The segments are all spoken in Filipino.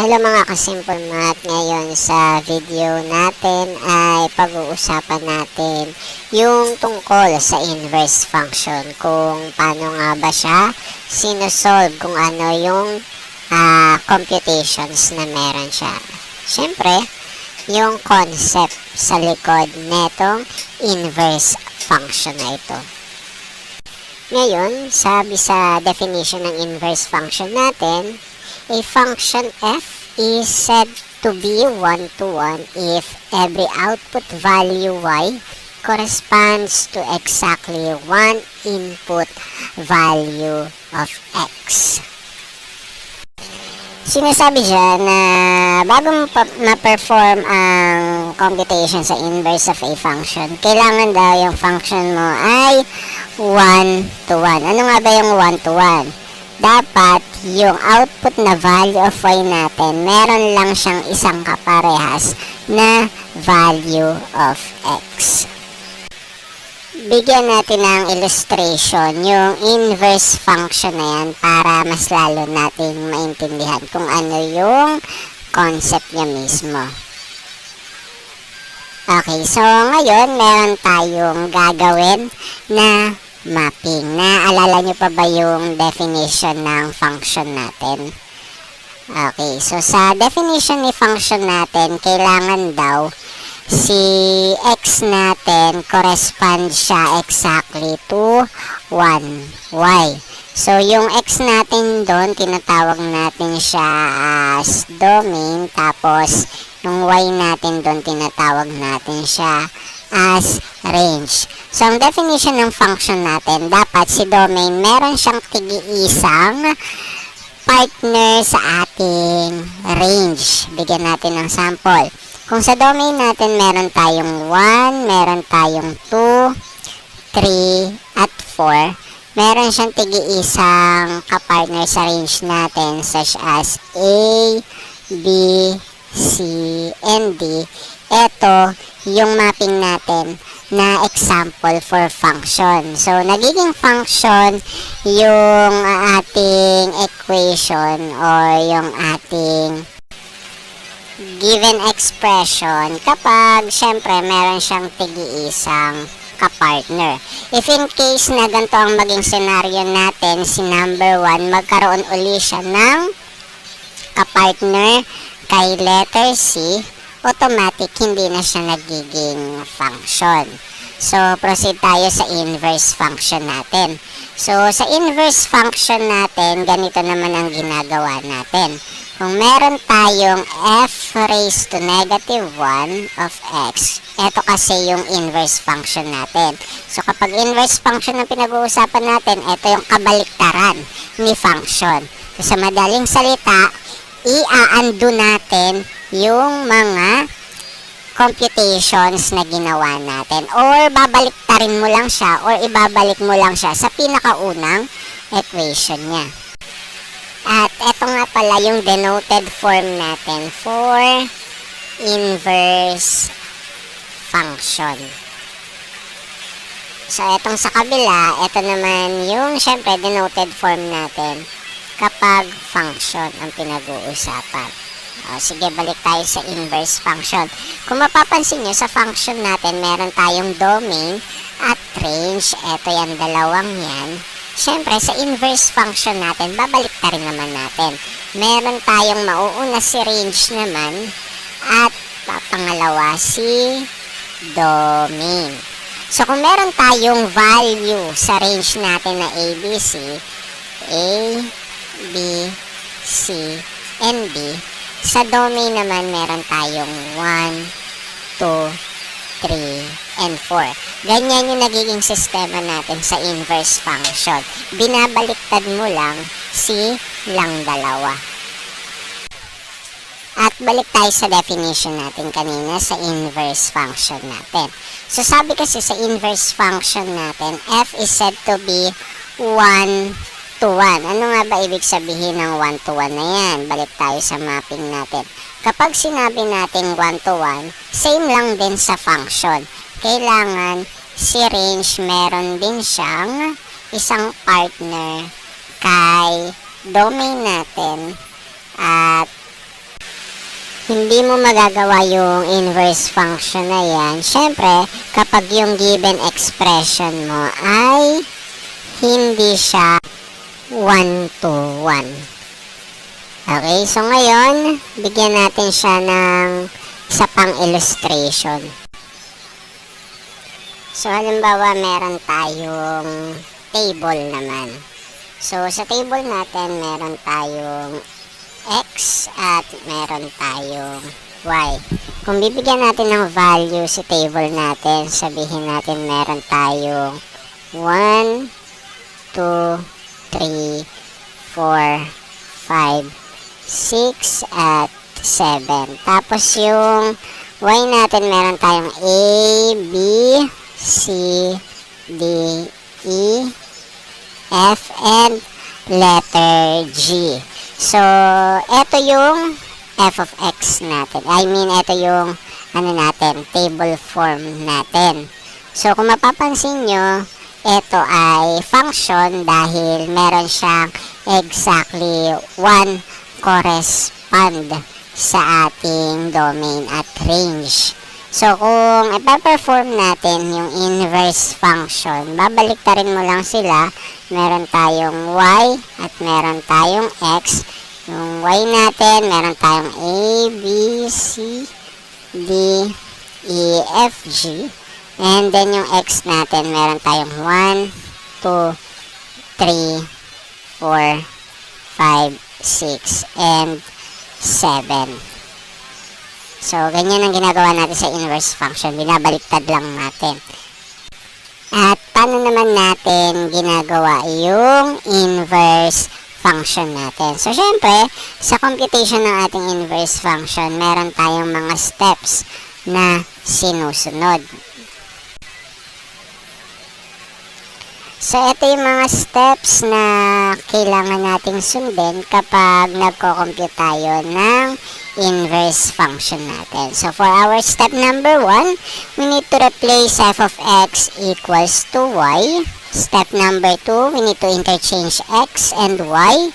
Hello mga kasimple math, ngayon sa video natin ay pag-uusapan natin yung tungkol sa inverse function, kung paano nga ba siya sinusolve, kung ano yung computations na meron siya. Siyempre, yung concept sa likod netong inverse function na ito. Ngayon, sabi sa definition ng inverse function natin, a function f is said to be one-to-one if every output value y corresponds to exactly one input value of x. Sinasabi dyan na bago ma-perform ang computation sa inverse of a function, kailangan daw yung function mo ay one-to-one. Ano nga ba yung one-to-one? Dapat yung output na value of y natin, meron lang siyang isang kaparehas na value of x. Bigyan natin ng illustration yung inverse function na yan para mas lalo natin maintindihan kung ano yung concept niya mismo. Okay, so ngayon meron tayong gagawin na mapping. Naalala nyo pa ba yung definition ng function natin? Okay, so sa definition ni function natin, kailangan daw si x natin correspond siya exactly to 1y. So yung x natin doon, tinatawag natin siya as domain, tapos yung y natin doon, tinatawag natin siya as range. So, ang definition ng function natin, dapat si domain, meron siyang tig-iisang partner sa ating range. Bigyan natin ng sample. Kung sa domain natin, meron tayong 1, meron tayong 2, 3, at 4. Meron siyang tig-iisang kapartner sa range natin, such as A, B, C, and D. Ito yung mapping natin na example for function. So, nagiging function yung ating equation or yung ating given expression kapag, syempre, meron siyang tig-iisang kapartner. If in case na ganito ang maging scenario natin, si number 1, magkaroon uli siya ng kapartner kay letter C, automatic hindi na siya nagiging function. So, proceed tayo sa inverse function natin. So, sa inverse function natin, ganito naman ang ginagawa natin. Kung meron tayong f raised to negative 1 of x, ito kasi yung inverse function natin. So, kapag inverse function ang pinag-uusapan natin, ito yung kabaliktaran ni function. So, sa madaling salita, i-undo natin yung mga computations na ginawa natin, or babaliktarin mo lang siya, or ibabalik mo lang siya sa pinakaunang equation niya. At eto nga pala yung denoted form natin for inverse function. So etong sa kabila, eto naman yung syempre denoted form natin kapag function ang pinag-uusapan. Sige, balik tayo sa inverse function. Kung mapapansin nyo, sa function natin, meron tayong domain at range. Ito yung dalawang yan. Siyempre, sa inverse function natin, babalik ta rin naman natin. Meron tayong mauuna si range naman at pangalawa si domain. So, kung meron tayong value sa range natin na ABC, A, B, C, and D, sa domain naman, meron tayong 1, 2, 3, and 4. Ganyan yung nagiging sistema natin sa inverse function. Binabaliktad mo lang si lang dalawa. At balik tayo sa definition natin kanina sa inverse function natin. So, sabi kasi sa inverse function natin, f is said to be 1 to 1. Ano nga ba ibig sabihin ng 1 to 1 na yan? Balik tayo sa mapping natin. Kapag sinabi natin 1 to 1, same lang din sa function. Kailangan si range meron din siyang isang partner kay domain natin at hindi mo magagawa yung inverse function na yan, syempre, kapag yung given expression mo ay hindi siya 1 to 1. Okay, so ngayon, bigyan natin siya ng isa pang illustration. So, halimbawa, meron tayong table naman. So, sa table natin, meron tayong X at meron tayong Y. Kung bibigyan natin ng value sa table natin, sabihin natin meron tayong 1, 2, 3, 4, 5, 6, at 7. Tapos yung Y natin, meron tayong A, B, C, D, E, F, and letter G. So, ito yung f of x natin. I mean, ito yung table form natin. So, kung mapapansin nyo, ito ay function dahil meron siyang exactly 1 correspond sa ating domain at range. So, kung ipaperform natin yung inverse function, babaliktarin mo lang sila. Meron tayong y at meron tayong x. Yung y natin, meron tayong a, b, c, d, e, f, g. And then yung x natin, meron tayong 1, 2, 3, 4, 5, 6, and 7. So, ganyan ang ginagawa natin sa inverse function. Binabaliktad lang natin. At paano naman natin ginagawa yung inverse function natin? So, syempre, sa computation ng ating inverse function, meron tayong mga steps na sinusunod. So, ito yung mga steps na kailangan nating sundin kapag nagko-compute tayo ng inverse function natin. So, for our step number 1, we need to replace f of x equals to y. Step number 2, we need to interchange x and y.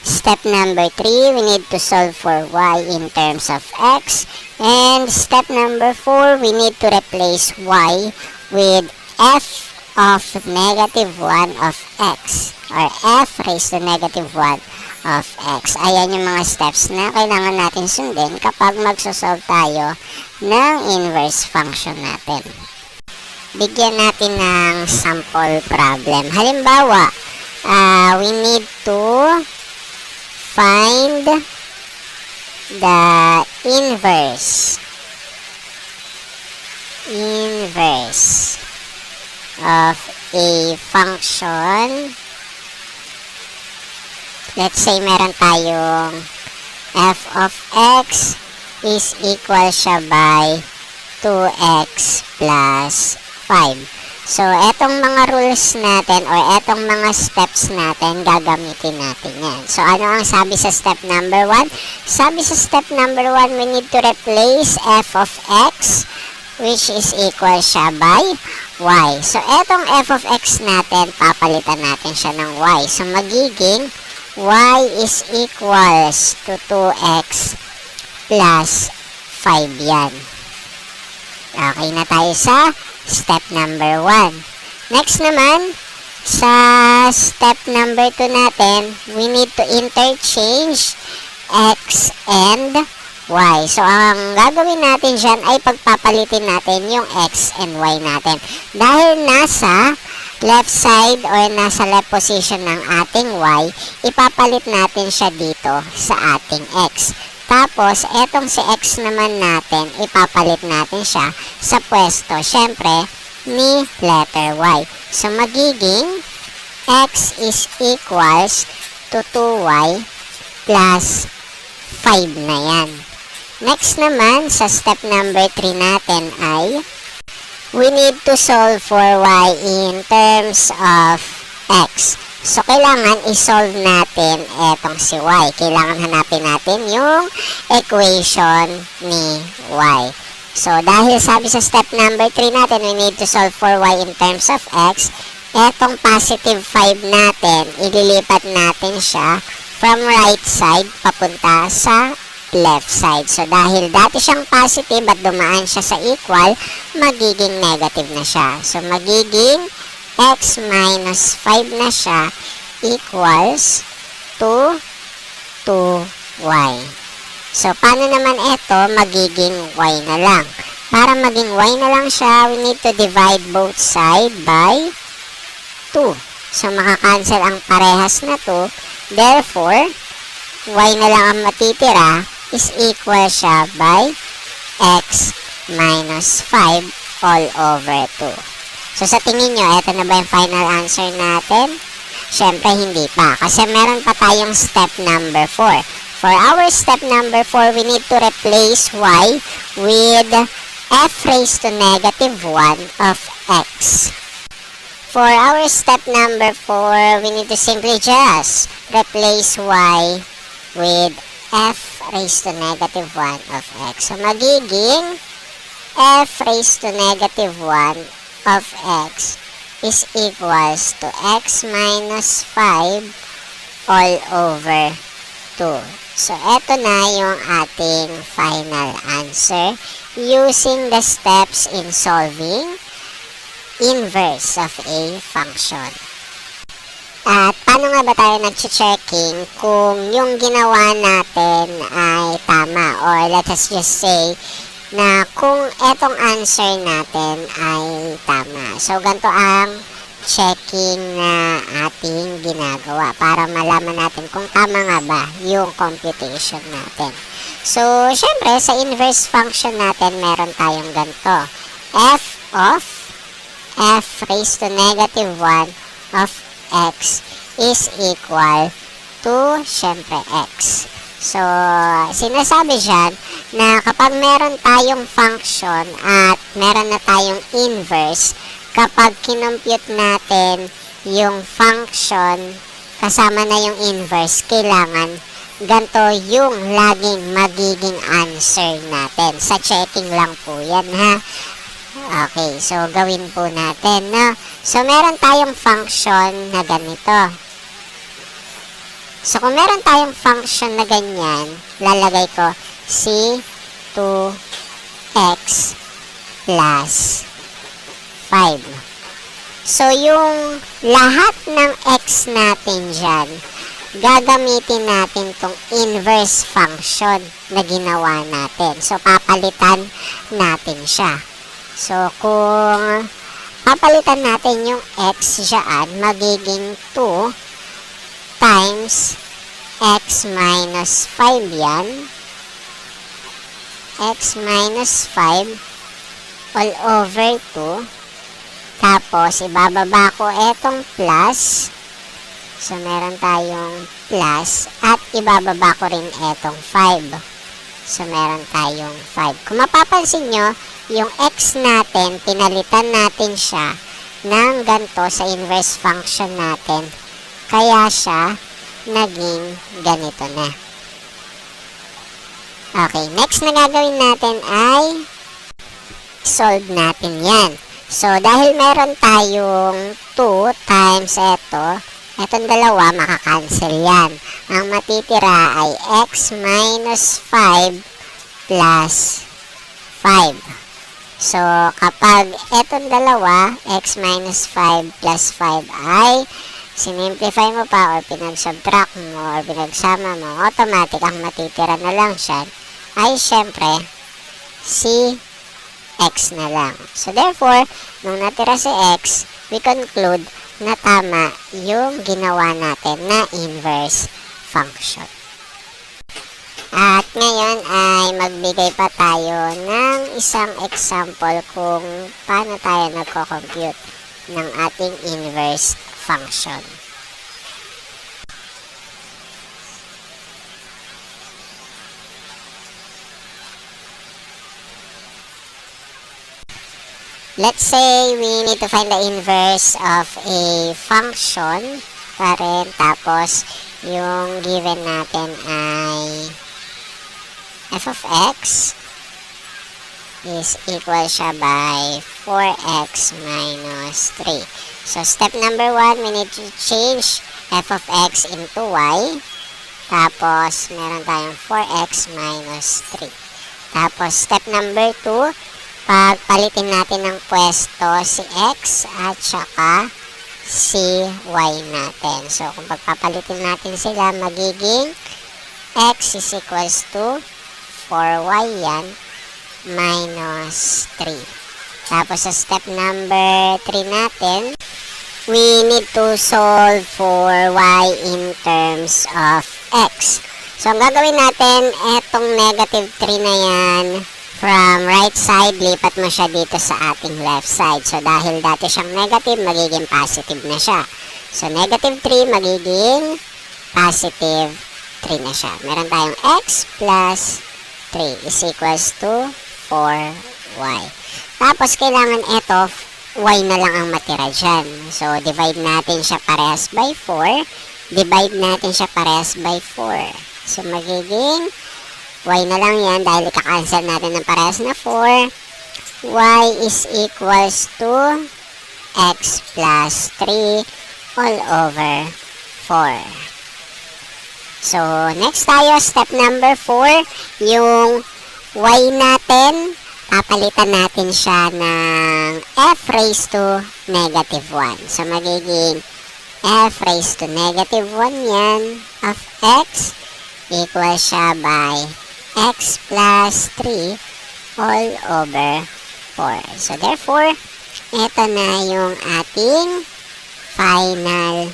Step number 3, we need to solve for y in terms of x. And step number 4, we need to replace y with f of negative 1 of x, or f raised to negative 1 of x. Ayan yung mga steps na kailangan natin sundin kapag magsosolve tayo ng inverse function natin. Bigyan natin ng sample problem. Halimbawa, we need to find the inverse of a function. Let's say meron tayong f of x is equal siya by 2x plus 5. So, etong mga rules natin or etong mga steps natin, gagamitin natin yan. So, ano ang sabi sa step number 1? Sabi sa step number 1, we need to replace f of x, which is equal siya by y. So, etong f of x natin, papalitan natin siya ng y. So, magiging y is equals to 2x plus 5 yan. Okay na tayo sa step number 1. Next naman, sa step number 2 natin, we need to interchange x and y. So, ang gagawin natin dyan ay pagpapalitin natin yung x and y natin. Dahil nasa left side or nasa left position ng ating y, ipapalit natin siya dito sa ating x. Tapos, etong si x naman natin, ipapalit natin siya sa pwesto, syempre, ni letter y. So, magiging x is equals to 2y plus 5 na yan. Next naman, sa step number 3 natin ay we need to solve for y in terms of x. So, kailangan i-solve natin etong si y. Kailangan hanapin natin yung equation ni y. So, dahil sabi sa step number 3 natin, we need to solve for y in terms of x, etong positive 5 natin, ililipat natin siya from right side papunta sa left side. So, dahil dati siyang positive at dumaan siya sa equal, magiging negative na siya. So, magiging x minus 5 na siya equals to 2y. So, paano naman ito? Magiging y na lang. Para maging y na lang siya, we need to divide both side by 2. So, makakancel ang parehas na 2. Therefore, y na lang ang matitira is equal siya by x minus 5 all over 2. So, sa tingin nyo, ito na ba yung final answer natin? Siyempre, hindi pa. Kasi meron pa tayong step number 4. For our step number 4, we need to replace y with f raised to negative 1 of x. For our step number 4, we need to simply just replace y with f raised to negative 1 of x. So, magiging f raised to negative 1 of x is equals to x minus 5 all over 2. So, eto na yung ating final answer using the steps in solving inverse of a function. At paano nga ba tayo nag-checking kung yung ginawa natin ay tama, or let us just say na kung etong answer natin ay tama. So, ganito ang checking na ating ginagawa para malaman natin kung tama nga ba yung computation natin. So, syempre, sa inverse function natin, meron tayong ganito. F of f raised to negative 1 of x is equal to, syempre, x. So, sinasabi dyan na kapag meron tayong function at meron na tayong inverse, kapag kinompute natin yung function kasama na yung inverse, kailangan ganito yung laging magiging answer natin. Sa checking lang po yan, ha? Okay, so gawin po natin, no? So, meron tayong function na ganito. So, kung meron tayong function na ganyan, lalagay ko c2x plus 5. So, yung lahat ng x natin dyan, gagamitin natin tong inverse function na ginawa natin. So, papalitan natin siya. So, kung papalitan natin yung x dyan, magiging 2 times x minus 5 yan. X minus 5 all over 2. Tapos, ibababa ko etong plus. So, meron tayong plus. At ibababa ko rin etong 5. So, meron tayong 5. Kung mapapansin nyo, yung x natin, pinalitan natin siya ng ganito sa inverse function natin. Kaya siya naging ganito na. Okay, next na gagawin natin ay solve natin yan. So, dahil meron tayong 2 times etong dalawa, makakancel yan. Ang matitira ay x minus 5 plus 5. So, kapag etong dalawa, x minus 5 plus 5 ay sinimplify mo pa or pinag-subtract mo or pinagsama mo, automatic ang matitira na lang siya ay syempre si x na lang. So, therefore, nung natira si x, we conclude na tama yung ginawa natin na inverse function. At ngayon ay magbigay pa tayo ng isang example kung paano tayo nagko-compute ng ating inverse function. Let's say we need to find the inverse of a function pa rin, tapos yung given natin ay f of x is equal siya by 4x minus 3. So, step number 1, we need to change f of x into y. Tapos, meron tayong 4x minus 3. Tapos, step number 2, pagpalitin natin ng pwesto si x at saka si y natin. So, kung pagpapalitin natin sila, magiging x is equals to 4y yan minus 3. Tapos, sa step number 3 natin, we need to solve for y in terms of x. So, ang gagawin natin, etong negative 3 na yan, from right side, lipat mo siya dito sa ating left side. So, dahil dati siyang negative, magiging positive na siya. So, negative 3, magiging positive 3 na siya. Meron tayong x plus 3 is equals to 4y. Tapos, kailangan ito, y na lang ang matira dyan. So, divide natin siya parehas by 4. Divide natin siya parehas by 4. So, magiging y na lang yan dahil ika-cancel natin ng parehas na 4. Y is equals to x plus 3 all over 4. So, next tayo, step number 4, yung y natin, papalitan natin siya ng f raised to negative 1. So, magiging f raised to negative 1 yan of x equal siya by x plus 3 all over 4. So, therefore, ito na yung ating final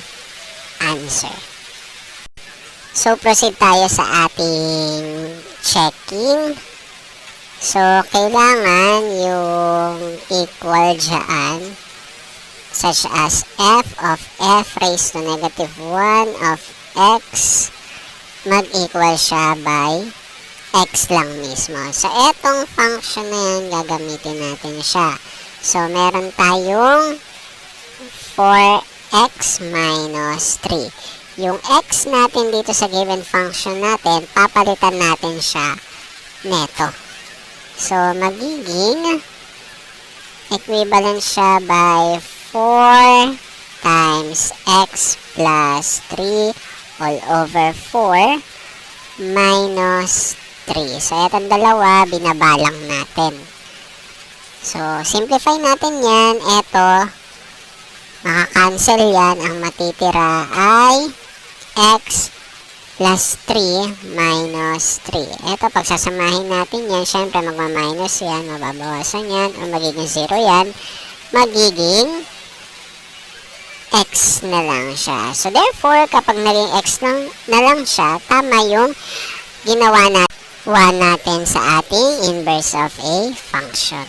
answer. So, proceed tayo sa ating checking. So, kailangan yung equal dyan, such as f of f raised to negative 1 of x, mag-equal siya by x lang mismo. So, etong function na yan, gagamitin natin siya. So, meron tayong 4x minus 3. Yung x natin dito sa given function natin, papalitan natin siya neto. So, magiging equivalent siya by 4 times x plus 3 all over 4 minus 3. So, itong dalawa, binabalang natin. So, simplify natin yan. Ito, makakancel yan. Ang matitira ay x plus 3 minus 3. Ito, pagsasamahin natin yan, syempre magma-minus yan, mababawasan yan, o magiging 0 yan, magiging x na lang siya. So, therefore, kapag naging x na lang siya, tama yung ginawa natin sa ating inverse of a function.